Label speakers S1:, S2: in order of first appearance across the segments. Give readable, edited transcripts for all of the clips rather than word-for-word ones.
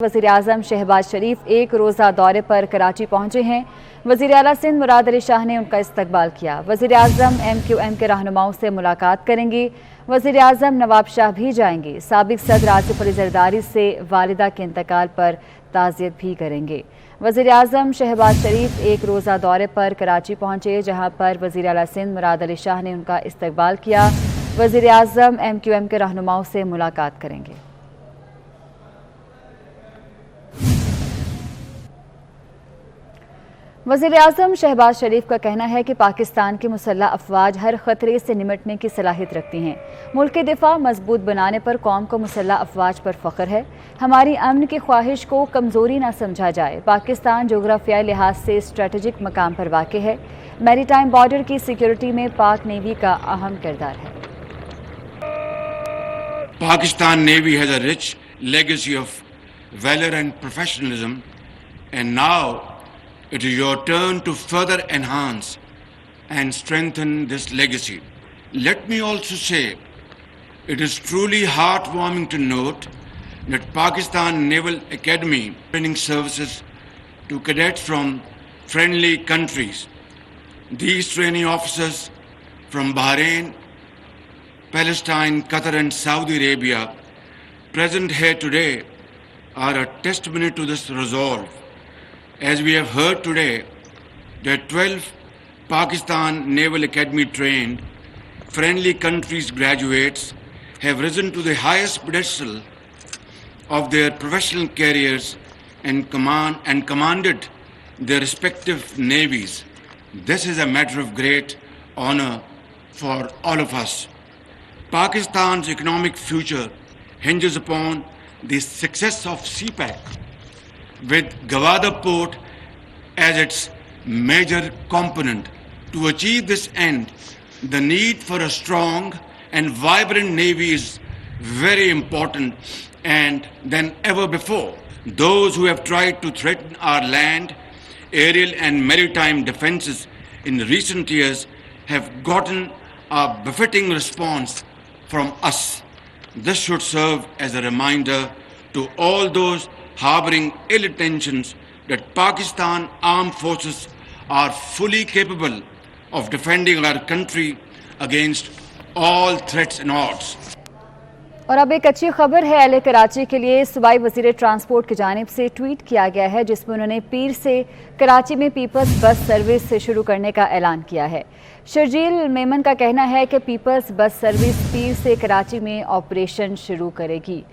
S1: वज़ीर-ए-आज़म शहबाज शरीफ एक रोज़ा दौरे पर कराची पहुंचे हैं। वज़ीर आला सिंध मुराद अली शाह ने उनका इस्तकबाल किया। वज़ीर-ए-आज़म MQM के रहनुमाओं से मुलाकात करेंगे। वज़ीर-ए-आज़म नवाब शाह भी जाएंगे। साबिक सदर आसिफ अली ज़रदारी से वालिदा के इंतकाल पर ताज़ियत भी करेंगे। वज़ीर-ए-आज़म शहबाज शरीफ एक रोज़ा दौरे पर कराची पहुंचे, जहां पर वज़ीर आला सिंध मुराद अली शाह ने उनका इस्तकबाल किया। वज़ीर-ए-आज़म MQM के रहनुमाओं से मुलाकात करेंगे। वज़ीर-ए-आज़म शहबाज शरीफ का कहना है कि पाकिस्तान की मुसल्लह अफवाज हर खतरे से निमटने की सलाहियत रखती हैं। मुल्क के दिफा मजबूत बनाने पर कौम को मुसल्लह अफवाज पर फ़ख्र है। हमारी अमन की ख्वाहिश को कमज़ोरी न समझा जाए। पाकिस्तान जोग्राफियाई लिहाज से स्ट्रेटजिक मकाम पर वाक़ है। मैरीटाइम बॉर्डर की सिक्योरिटी में पाक नेवी का अहम किरदार है।
S2: Pakistan Navy has a rich legacy of valor and professionalism, and now it is your turn to further enhance and strengthen this legacy. Let me also say, it is truly heartwarming to note that Pakistan Naval Academy training services to cadets from friendly countries. These training officers from Bahrain, Palestine, Qatar and Saudi Arabia present here today are a testimony to this resolve. As we have heard today, that 12 Pakistan Naval Academy trained friendly countries graduates have risen to the highest pedestal of their professional careers and commanded their respective navies. This is a matter of great honor for all of us. Pakistan's economic future hinges upon the success of CPEC, with Gwadar Port as its major component. To achieve this end, the need for a strong and vibrant navy is very important and than ever before. Those who have tried to threaten our land, aerial and maritime defenses in recent years have gotten a befitting response from us. This should serve as a reminder to all those harboring ill intentions that Pakistan armed forces are fully capable of defending our country against all threats and odds.
S1: और अब एक अच्छी खबर है अहले कराची के लिए। सूबाई वज़ीर ट्रांसपोर्ट की जानिब से ट्वीट किया गया है, जिसमें उन्होंने पीर से कराची में पीपल्स बस सर्विस से शुरू करने का ऐलान किया है। शर्जील मेमन का कहना है कि पीपल्स बस सर्विस पीर से कराची में ऑपरेशन शुरू करेगी।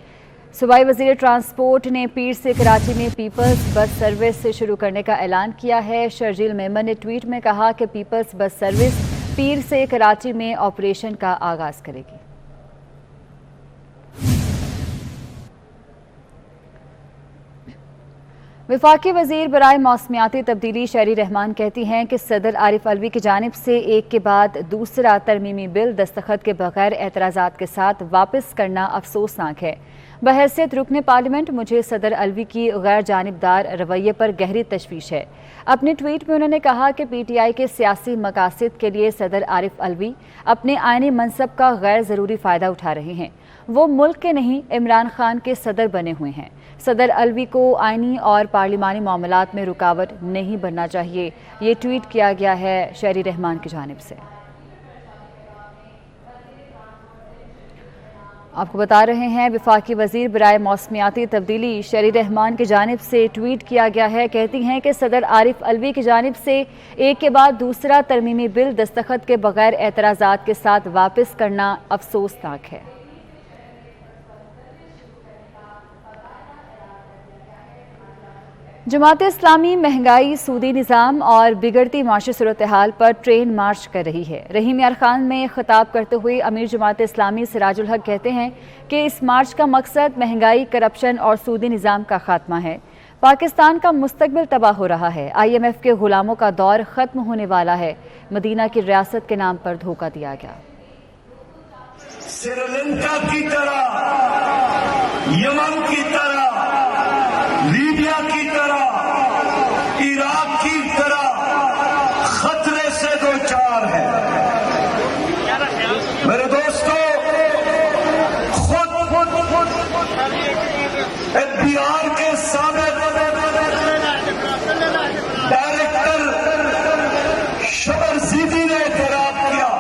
S1: सूबाई वज़ीर ट्रांसपोर्ट ने पीर से कराची में पीपल्स बस सर्विस से शुरू करने का ऐलान किया है। शर्जील मेमन ने ट्वीट में कहा कि पीपल्स बस सर्विस पीर से कराची में ऑपरेशन का आगाज़ करेगी। वफाकी वज़ीर बराए मौसमियाती तब्दीली शहरी रहमान कहती हैं कि सदर आरिफ अलवी की जानिब से एक के बाद दूसरा तरमीमी बिल दस्तखत के बगैर एतराज़ात के साथ वापस करना अफसोसनाक है। बहैसियत रुकने पार्लियामेंट मुझे सदर अलवी की गैर जानिबदार रवैये पर गहरी तशवीश है। अपने ट्वीट में उन्होंने कहा कि PTI के सियासी मकासद के लिए सदर आरिफ अलवी अपने आइनी मनसब का गैर ज़रूरी फ़ायदा उठा रहे हैं। वो मुल्क के नहीं, इमरान खान के सदर बने हुए हैं। सदर अलवी को आइनी और पार्लिमानी मामलात में रुकावट नहीं बनना चाहिए। ये ट्वीट किया गया है शहरी रहमान की जानिब से। आपको बता रहे हैं, वफाकी वज़ीर बराए मौसमियाती तब्दीली शहरी रहमान की जानिब से ट्वीट किया गया है। कहती हैं कि सदर आरिफ अलवी की जानिब से एक के बाद दूसरा तरमीमी बिल दस्तखत के बगैर एतराज़ात के साथ वापस करना अफसोसनाक है। जमात इस्लामी महंगाई, सूदी निज़ाम और बिगड़ती माशी सूरत हाल पर ट्रेन मार्च कर रही है। रहीम यार खान में खिताब करते हुए अमीर जमात इस्लामी सिराजुल हक कहते हैं कि इस मार्च का मकसद महंगाई, करप्शन और सूदी निज़ाम का खात्मा है। पाकिस्तान का मुस्तकबिल तबाह हो रहा है। IMF के गुलामों का दौर ख़त्म होने वाला है। मदीना की रियासत के नाम पर धोखा दिया गया।
S3: श्रीलंका की तरह, यमन की तरह, लीबिया की तरह, इराक की तरह खतरे से दो चार है। मेरे दोस्तों, खुद FBI के साबिक डायरेक्टर शबर सीधी ने एतराफ किया,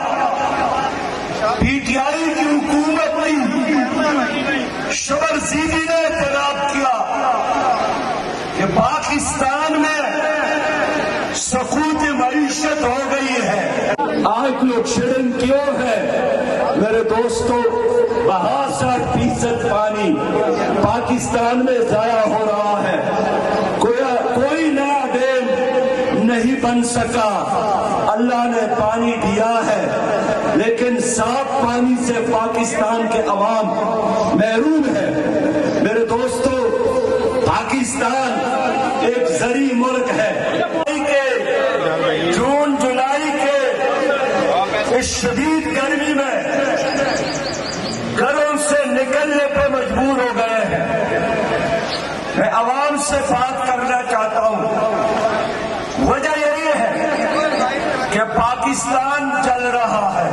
S3: पीटीआई की हुकूमत ने शबर सीधी ने एतराफ किया कि पाकिस्तान में सकूत मईशत हो गई है। आज लोड शेडिंग क्यों है मेरे दोस्तों? 62% पानी पाकिस्तान में जाया हो रहा है। कोई नया डैम नहीं बन सका। अल्लाह ने पानी दिया है लेकिन साफ पानी से पाकिस्तान के अवाम महरूम है। मेरे दोस्तों, पाकिस्तान एक जरी मुल्क है। जून जुलाई के इस शदीद गर्मी में घरों से निकलने पे मजबूर हो गए हैं। मैं आवाम से बात करना चाहता हूं। वजह यही है कि पाकिस्तान जल रहा है।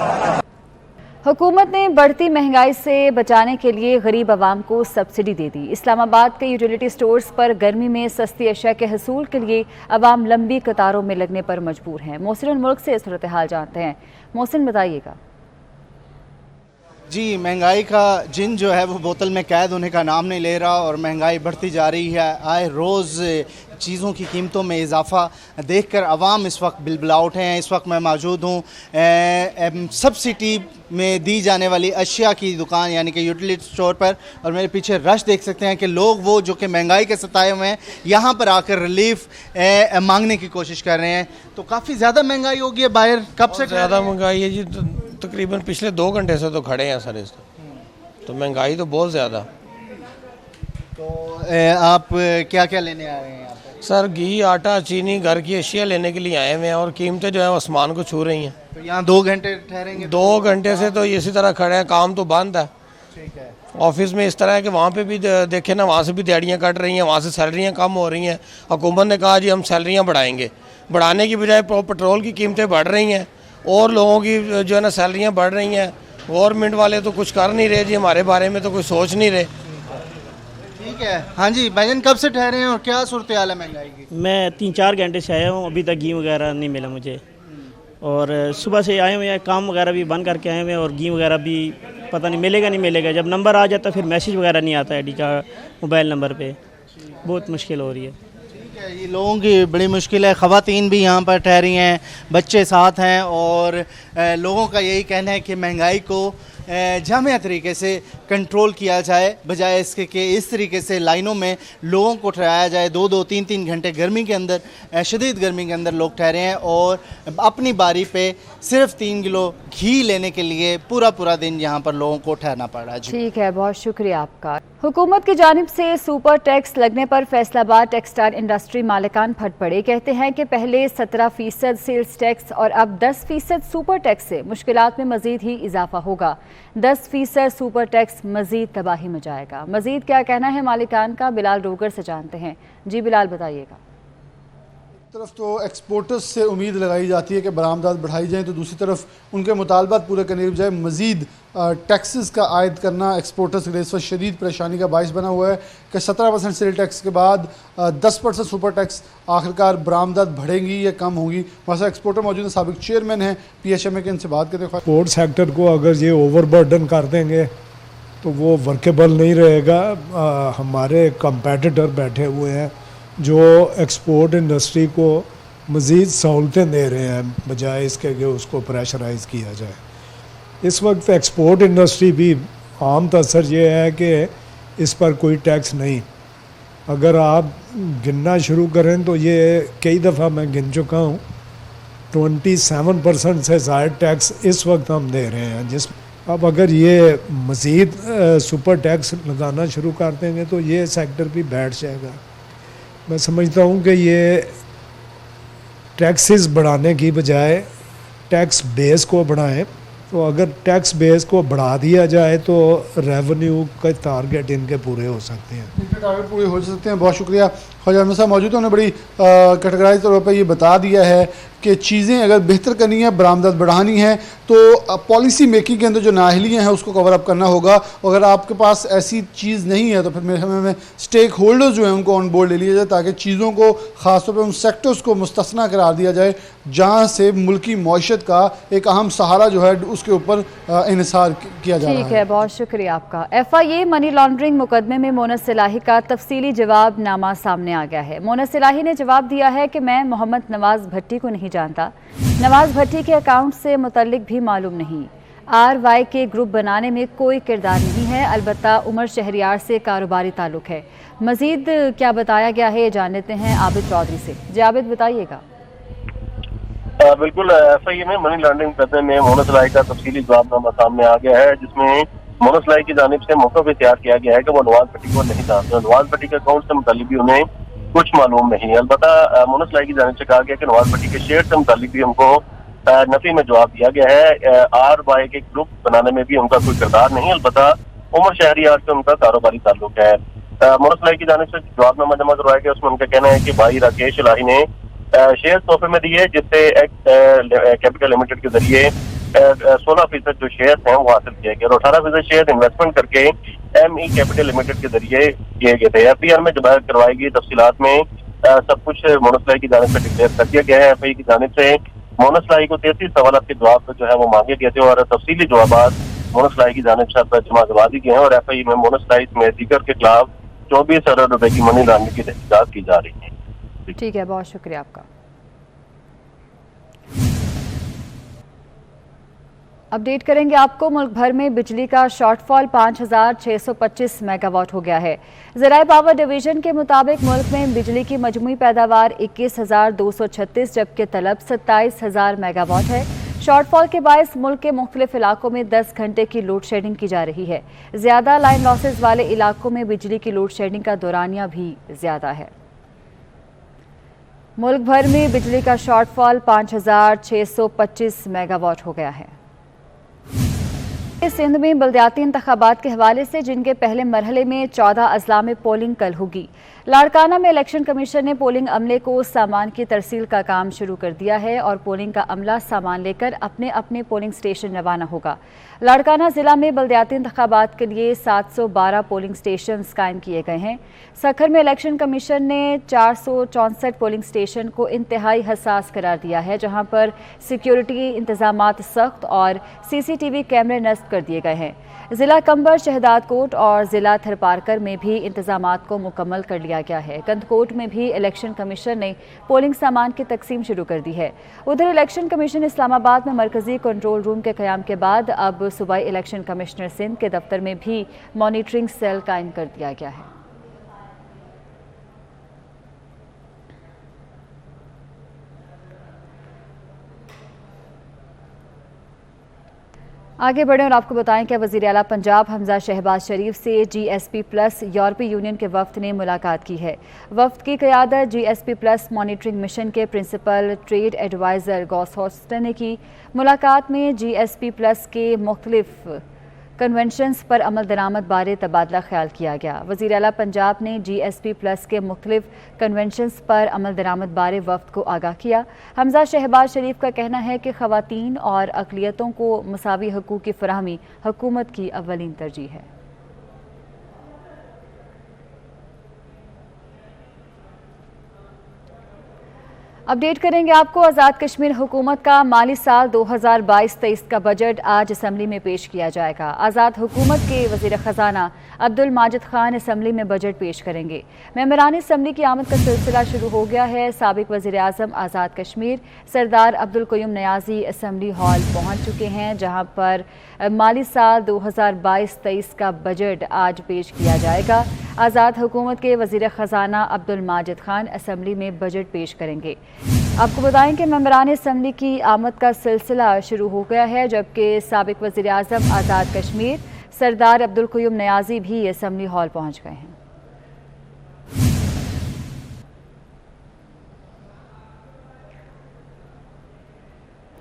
S1: हुकूमत ने बढ़ती महंगाई से बचाने के लिए गरीब आवाम को सब्सिडी दे दी। इस्लामाबाद के यूटिलिटी स्टोर्स पर गर्मी में सस्ती अशिया के हसूल के लिए आवाम लंबी कतारों में लगने पर मजबूर हैं। मोहसिन मुल्क से इस सूरत हाल जानते हैं। मोहसिन, बताइएगा।
S4: जी, महंगाई का जिन जो है वो बोतल में कैद होने का नाम नहीं ले रहा और महंगाई बढ़ती जा रही है। आए रोज़ चीज़ों की कीमतों में इजाफा देखकर अवाम इस वक्त बिलबिलाउट हैं। इस वक्त मैं मौजूद हूँ सब्सिडी में दी जाने वाली अशिया की दुकान यानी कि यूटिलिटी स्टोर पर, और मेरे पीछे रश देख सकते हैं कि लोग वो जो कि महंगाई के सताए हुए हैं यहाँ पर आकर रिलीफ मांगने की कोशिश कर रहे हैं। तो काफ़ी ज़्यादा महंगाई होगी है बाहर। कब से
S5: ज़्यादा महंगाई है जी? तकरीबन पिछले 2 घंटे से तो खड़े हैं सर इसको। तो महंगाई तो बहुत ज़्यादा।
S4: तो आप क्या क्या लेने आ रहे हैं यहाँ पर?
S5: सर घी, आटा, चीनी, घर की अशिया लेने के लिए आए हुए हैं और कीमतें जो है आसमान को छू रही हैं।
S4: तो यहाँ 2 घंटे ठहरेंगे?
S5: 2 घंटे से तो इसी तरह खड़े हैं, काम तो बंद है।
S4: ठीक है।
S5: ऑफिस में इस तरह है कि वहाँ पे भी देखे ना, वहाँ से भी दिहाड़ियाँ कट रही हैं, वहाँ से सैलरियाँ कम हो रही हैं। हुकूमत ने कहा जी हम सैलरियाँ बढ़ाएंगे, बढ़ाने की बजाय पेट्रोल की कीमतें बढ़ रही हैं और लोगों की जो है ना सैलरियाँ बढ़ रही हैं। गवर्नमेंट वाले तो कुछ कर नहीं रहे जी, हमारे बारे में तो कोई सोच नहीं रहे।
S4: ठीक है। हाँ जी भाईजान, कब से ठहरे हैं और क्या सूरत हाल है महंगाई की?
S6: मैं 3-4 घंटे से आया हूँ, अभी तक घी वगैरह नहीं मिला मुझे। और सुबह से आए हुए हैं, काम वगैरह भी बंद करके आए हुए हैं और घी वगैरह भी पता नहीं मिलेगा नहीं मिलेगा। जब नंबर आ जाता फिर मैसेज वगैरह नहीं आता है डी का मोबाइल नंबर पे। बहुत मुश्किल हो रही है।
S4: ठीक है, ये लोगों की बड़ी मुश्किल है। ख़वातीन भी यहाँ पर ठहरी हैं, बच्चे साथ हैं और लोगों का यही कहना है कि महंगाई को जामिया तरीके से कंट्रोल किया जाए, बजाय इसके कि इस तरीके से लाइनों में लोगों को ठहराया जाए। 2-2, 3-3 घंटे गर्मी के अंदर, शदीद गर्मी के अंदर लोग ठहरे हैं और अपनी बारी पे सिर्फ 3 किलो घी लेने के लिए पूरा दिन यहाँ पर लोगों को ठहरना पड़ रहा है।
S1: ठीक है, बहुत शुक्रिया आपका। हुकूमत की जानिब से सुपर टैक्स लगने पर फैसलाबाद टेक्सटाइल इंडस्ट्री मालिकान फट पड़े। कहते हैं कि पहले 17% सेल्स टैक्स और अब 10% सुपर टैक्स से मुश्किलात में मजीद ही इजाफा होगा। 10% सुपर टैक्स मजीद तबाही मचाएगा। मजीद क्या कहना है मालिकान का, बिलाल डोगर से जानते हैं। जी बिलाल, बताइएगा।
S7: तरफ तो एक्सपोर्टर्स से उम्मीद लगाई जाती है कि बरामदात बढ़ाई जाएँ, तो दूसरी तरफ उनके मुतालबात पूरे करने के बजाय मज़ीद टैक्सेस का आयद करना एक्सपोर्टर्स के लिए इस वक्त शदीद परेशानी का बायस बना हुआ है कि 17% सेल टैक्स के बाद 10% सुपर टैक्स आखिरकार बरामदात बढ़ेंगी या कम होंगी। वैसे एक्सपोर्टर मौजूद है, साबिक चेयरमैन हैं PHMA के, इनसे बात करते हैं।
S8: एक्सपोर्ट सेक्टर को अगर ये ओवरबर्डन कर देंगे तो वो वर्केबल नहीं रहेगा। हमारे कंपेटिटर बैठे हुए हैं जो एक्सपोर्ट इंडस्ट्री को मज़ीद सहूलतें दे रहे हैं बजाय इसके कि उसको प्रेशराइज़ किया जाए। इस वक्त एक्सपोर्ट इंडस्ट्री भी आम तसर ये है कि इस पर कोई टैक्स नहीं। अगर आप गिनना शुरू करें तो ये कई दफ़ा मैं गिन चुका हूँ, 27% से ज़ायद टैक्स इस वक्त हम दे रहे हैं। अब अगर ये मज़ीद सुपर टैक्स लगाना शुरू कर देंगे तो ये सेक्टर भी बैठ जाएगा। मैं समझता हूँ कि ये टैक्सेस बढ़ाने की बजाय टैक्स बेस को बढ़ाएं तो अगर टैक्स बेस को बढ़ा दिया जाए तो रेवेन्यू के टारगेट इनके पूरे हो सकते हैं,
S7: इनके टारगेट पूरे हो सकते हैं। बहुत शुक्रिया। ख्वाजा अहमद साहब मौजूद हैं, उन्होंने बड़ी कैटेगराइज तौर पर ये बता दिया है कि चीज़ें अगर बेहतर करनी है, बरामदत बढ़ानी है, तो पॉलिसी मेकिंग के अंदर जो नाअहलियाँ हैं उसको कवर अप करना होगा। अगर आपके पास ऐसी चीज़ नहीं है तो फिर मेरे ख्याल में स्टेक होल्डर्स जो हैं उनको ऑन बोर्ड ले लिया जाए, ताकि चीज़ों को ख़ासतौर पर उन सेक्टर्स को मुस्तस्ना करार दिया जाए जहाँ से मुल्की मईशत का एक अहम सहारा जो है उसके ऊपर इन्हिसार किया जा रहा है।
S1: ठीक है, बहुत शुक्रिया आपका। FIA मनी लॉन्ड्रिंग मुकदमे में मोनस सिलाही का तफसीली जवाबनामा सामने आ गया है। मोनस सिलाही ने जवाब दिया है कि मैं मोहम्मद नवाज भट्टी को नहीं जानता, नवाज भट्टी के अकाउंट से मुतल्लिक भी मालूम नहीं, RY के ग्रुप बनाने में कोई किरदार नहीं है, अलबत्ता उमर शहरियार से कारोबारी ताल्लुक है। मजीद क्या बताया गया है ये जान लेते हैं आबिद चौधरी से। जी आबिद, बताइएगा।
S9: बिल्कुल, FIA में मनी लॉन्ड्रिंग मुकदमे में मोनस सिलाही का तफसीली जवाबनामा सामने आ गया है, जिसमें मोनस सिलाही की जानिब से मौक़िफ़ इख्तियार किया गया है कि वो नवाज भट्टी को नहीं जानते, नवाज भट्टी के अकाउंट से मुताल्लिक भी उन्हें कुछ मालूम नहीं है। अलबत्ता मोनस सिलाही की जानिब से कहा गया कि नवाज भट्टी के शेयर से मुताल्लिक भी उनको नफी में जवाब दिया गया है। RY के ग्रुप बनाने में भी उनका कोई किरदार नहीं, अलबत्ता उमर शहरियार से उनका कारोबारी ताल्लुक है। मोनस सिलाही की जानिब से जवाबनामा जमा करवाया गया, उसमें उनका कहना है कि भाई राकेश इलाही ने शेयर तोहफे में दिए, जिससे कैपिटल लिमिटेड के जरिए 16% जो शेयर हैं वो हासिल किए गए और 18% शेयर इन्वेस्टमेंट करके ME कैपिटल लिमिटेड के जरिए किए गए थे। FIR में जब करवाई गई तफसीलात में सब कुछ मोनस सिलाही की जानिब से डिक्लेयर कर दिया गया है। FIA की जानिब से मोनस सिलाही को 33 सवाल के जवाब जो है वो मांगे गए थे और तफसीली जवाब मोनस सिलाही की जानिब से जमा करवा दी गए हैं और FIA में मोनस सिलाही समेत दीगर के खिलाफ 24 अरब रुपए की मनी लॉन्ड्रिंग की तहकीकात की जा रही है।
S1: ठीक है, बहुत शुक्रिया आपका। अपडेट करेंगे आपको। मुल्क भर में बिजली का शॉर्टफॉल 5625 मेगावाट हो गया है। ज़राए पावर डिवीजन के मुताबिक मुल्क में बिजली की मजमूई पैदावार 21,236 जबकि तलब 27,000 मेगावाट है। शॉर्टफॉल के बायस मुल्क के मुख्तलिफ इलाकों में 10 घंटे की लोड शेडिंग की जा रही है। ज़्यादा लाइन लॉसेज वाले इलाकों में बिजली की लोड शेडिंग का दौरानिया भी ज़्यादा है। मुल्क भर में बिजली का शॉर्टफॉल 5625 मेगावाट हो गया है। सिंध में बल्दियाती इंतखाबात के हवाले से जिनके पहले मरहले में 14 अजला में पोलिंग कल होगी। लाड़काना में इलेक्शन कमीशन ने पोलिंग अमले को सामान की तरसील का काम शुरू कर दिया है और पोलिंग का अमला सामान लेकर अपने अपने पोलिंग स्टेशन रवाना होगा। लाड़काना जिला में बल्दियाती इंतखाबात के लिए 712 पोलिंग स्टेशन कायम किए गए हैं। सखर में इलेक्शन कमीशन ने 464 पोलिंग स्टेशन को इंतहाई हसास करार दिया है, जहां पर सिक्योरिटी इंतजामात सख्त और CCTV कैमरे नस्ब कर दिए गए हैं। जिला कंबर, शहदाद कोट और जिला थरपारकर में भी इंतजामात को मुकम्मल कर लिया गया है। कंदकोट में भी इलेक्शन कमीशन ने पोलिंग सामान की तकसीम शुरू कर दी है। उधर इलेक्शन कमीशन इस्लामाबाद में मरकजी कंट्रोल रूम के क़याम के बाद अब सूबाई इलेक्शन कमिश्नर सिंध के दफ्तर में भी मॉनिटरिंग सेल कायम कर दिया गया है। आगे बढ़ें और आपको बताएं कि वज़ीर आला पंजाब हमजा शहबाज शरीफ से GSP+ यूरोपीय यूनियन के वफ़द ने मुलाकात की है। वफ़द की क़यादत GSP+ मॉनिटरिंग मिशन के principal trade adviser Goss Houston ने की। मुलाकात में GSP+ के मुख्तलिफ कन्वेंशंस पर अमल दरामद बारे तबादला ख्याल किया गया। वज़ीर आला पंजाब ने GSP+ के मुख्तलिफ कन्वेंशंस पर अमल दरामद बारे वफ़द को आगाह किया। हमजा शहबाज शरीफ का कहना है कि ख़वातीन और अक़लियतों को मसावी हकूक़ की फ़राहमी हुकूमत की अव्वलीन तरजीह है। अपडेट करेंगे आपको। आज़ाद कश्मीर हुकूमत का माली साल 2022-23 का बजट आज असम्बली में पेश किया जाएगा। आज़ाद हुकूमत के वज़ीर ख़जाना अब्दुल माजिद खान असम्बली में बजट पेश करेंगे। मेंबरान असम्बली की आमद का सिलसिला शुरू हो गया है। साबिक वज़ीर आज़म आज़ाद कश्मीर सरदार अब्दुल क़य्यूम नियाज़ी असम्बली हॉल पहुँच चुके हैं, जहाँ पर माली साल 2022-23 का बजट आज पेश किया जाएगा। आज़ाद हुकूमत के वज़ीर ख़जाना अब्दुल माजिद खान असम्बली में बजट पेश करेंगे। आपको बताएं कि मेंबरान असम्बली की आमद का सिलसिला शुरू हो गया है, जबकि साबिक वज़ीर आज़म आज़ाद कश्मीर सरदार अब्दुल क़य्यूम नियाज़ी भी असम्बली हॉल पहुँच गए हैं।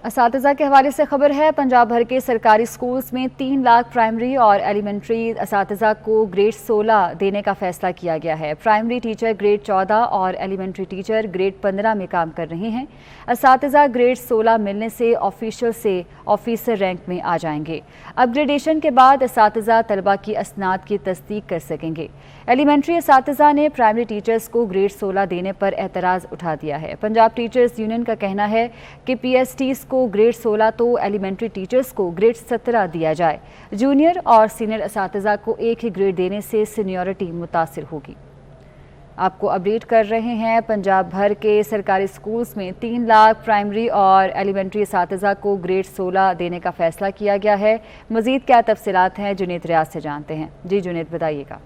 S1: असातिज़ा के हवाले से खबर है, पंजाब भर के सरकारी स्कूल्स में 3 लाख प्राइमरी और एलिमेंट्री असातिज़ा को ग्रेड 16 देने का फैसला किया गया है। प्राइमरी टीचर ग्रेड 14 और एलिमेंट्री टीचर ग्रेड 15 में काम कर रहे हैं। असातिज़ा ग्रेड 16 मिलने से ऑफिशियल से ऑफिसर रैंक में आ जाएंगे। अपग्रेडेशन के बाद असातिज़ा तलबा की असनाद की तस्दीक कर सकेंगे। एलिमेंट्री असातिज़ा ने प्राइमरी टीचर्स को ग्रेड 16 देने पर एतराज़ उठा दिया है। पंजाब टीचर्स यूनियन का कहना है कि PSTs को ग्रेड 16 तो एलिमेंट्री टीचर्स को ग्रेड 17 दिया जाए। जूनियर और सीनियर असातिज़ा को एक ही ग्रेड देने से सीनियरिटी मुतासिर होगी। आपको अपडेट कर रहे हैं, पंजाब भर के सरकारी स्कूल्स में 3 लाख प्राइमरी और एलिमेंट्री असातिज़ा को ग्रेड 16 देने का फैसला किया गया है। मज़ीद क्या तफसीलात हैं, जुनेद रियाज से जानते हैं। जी जुनेद, बताइएगा।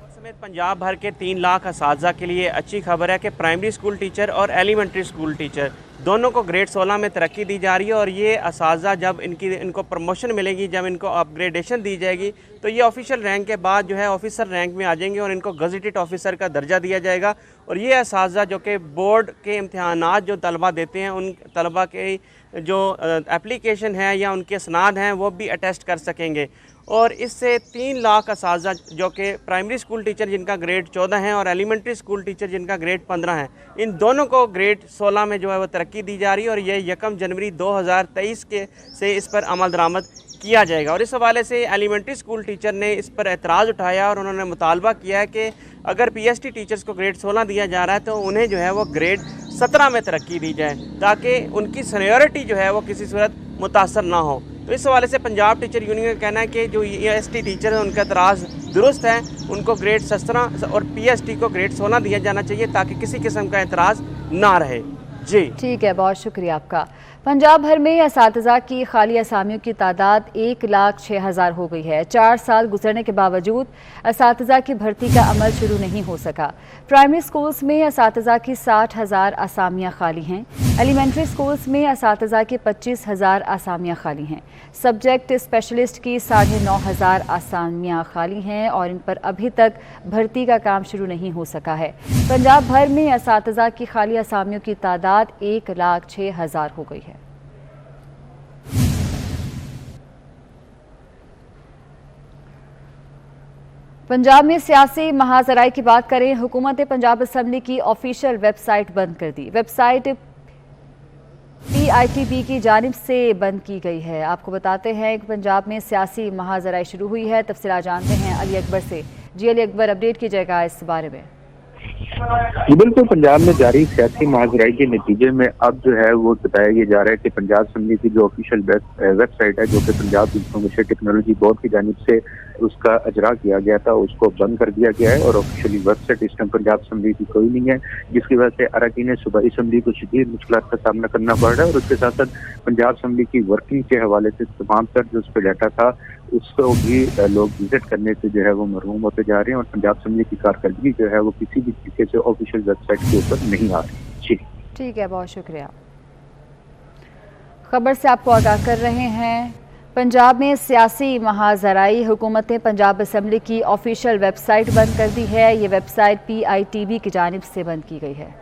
S10: समेत पंजाब भर के 3 लाख असातिज़ा के लिए अच्छी खबर है कि प्राइमरी स्कूल टीचर और एलिमेंट्री स्कूल टीचर दोनों को ग्रेड 16 में तरक्की दी जा रही है और ये असातिज़ा जब इनको प्रमोशन मिलेगी, जब इनको अपग्रेडेशन दी जाएगी तो ये ऑफिशियल रैंक के बाद जो है ऑफिसर रैंक में आ जाएंगे और इनको गज़ेटेड ऑफिसर का दर्जा दिया जाएगा। और ये असातिज़ा जो कि बोर्ड के इम्तिहानात जो तलबा देते हैं, उन तलबा के जो एप्लीकेशन है या उनके असनाद हैं वो भी अटेस्ट कर सकेंगे। और इससे 3 लाख असातिज़ा जो कि प्राइमरी स्कूल टीचर जिनका ग्रेड 14 है और एलिमेंट्री स्कूल टीचर जिनका ग्रेड 15 है, इन दोनों को ग्रेड 16 में जो है वो तरक्की दी जा रही है और ये 1 जनवरी 2023 के से इस पर अमल दरामद किया जाएगा। और इस हवाले से एलिमेंट्री स्कूल टीचर ने इस पर एतराज़ उठाया और उन्होंने मुतालबा किया है कि अगर PST टीचर्स को ग्रेड 16 दिया जा रहा है तो उन्हें जो है वो ग्रेड 17 में तरक्की दी जाए ताकि उनकी सीनियरिटी जो है वो किसी सूरत मुतासर ना हो। तो इस हवाले से पंजाब टीचर यूनियन का कहना है कि जो EST टीचर हैं उनका एतराज़ दुरुस्त है, उनको ग्रेड 17 और PST को ग्रेड 16 दिया जाना चाहिए ताकि किसी किस्म का एतराज़ ना रहे। जी
S1: ठीक है, बहुत शुक्रिया आपका। पंजाब भर में असातिज़ा की खाली असामियों की तादाद 1,06,000 हो गई है। 4 साल गुजरने के बावजूद असातिज़ा की भर्ती का अमल शुरू नहीं हो सका। प्राइमरी स्कूल्स में असातिज़ा की 60,000 असामियाँ खाली हैं। एलिमेंट्री स्कूल्स में असातिज़ा की 25,000 असामियाँ खाली हैं। सब्जेक्ट स्पेशलिस्ट की 9,500 असामियाँ खाली हैं और इन पर अभी तक भर्ती का काम शुरू नहीं हो सका है। पंजाब भर में असातिज़ा की खाली असामियों की तादाद 1,06,000 हो गई है। पंजाब में सियासी महाजराई की बात करें, हुकूमत पंजाब असम्बली की ऑफिशियल वेबसाइट बंद कर दी। वेबसाइट PITB की जानिब से बंद की गई है। आपको बताते हैं कि पंजाब में सियासी महाजराई शुरू हुई है। तफसीलात जानते हैं अली अकबर से। जी अली अकबर, अपडेट कीजिएगा इस बारे में।
S11: बिल्कुल, पंजाब में जारी सियासी महाजराई के नतीजे में अब जो है वो बताया जा रहा है कि पंजाब असम्बली की जो ऑफिशियल वेबसाइट है, जो कि पंजाब इंफॉर्मेशन टेक्नोलॉजी बोर्ड की जानिब से उसका अजरा किया गया था, उसको बंद कर दिया गया है और ऑफिशियली वेबसाइट इस टाइम पंजाब असम्बली की कोई नहीं है, जिसकी वजह से अरकान सूबाई असम्बली को शदीद मुश्किलात का सामना करना पड़ रहा है। और उसके साथ साथ पंजाब असम्बली की वर्किंग के हवाले से तमाम तर जो उस पर डाटा था उसको भी लोग विजिट करने से जो है वो महरूम होते जा रहे हैं और पंजाब असम्बली की कारकर्दगी जो है वो किसी भी तरीके से ऑफिशियल वेबसाइट के ऊपर नहीं आ रही। जी
S1: ठीक है, बहुत शुक्रिया। खबर से आपको आगाह कर रहे हैं, पंजाब में सियासी महाजराई, हुकूमत ने पंजाब असम्बली की ऑफिशियल वेबसाइट बंद कर दी है। ये वेबसाइट PITB की जानिब से बंद की गई है।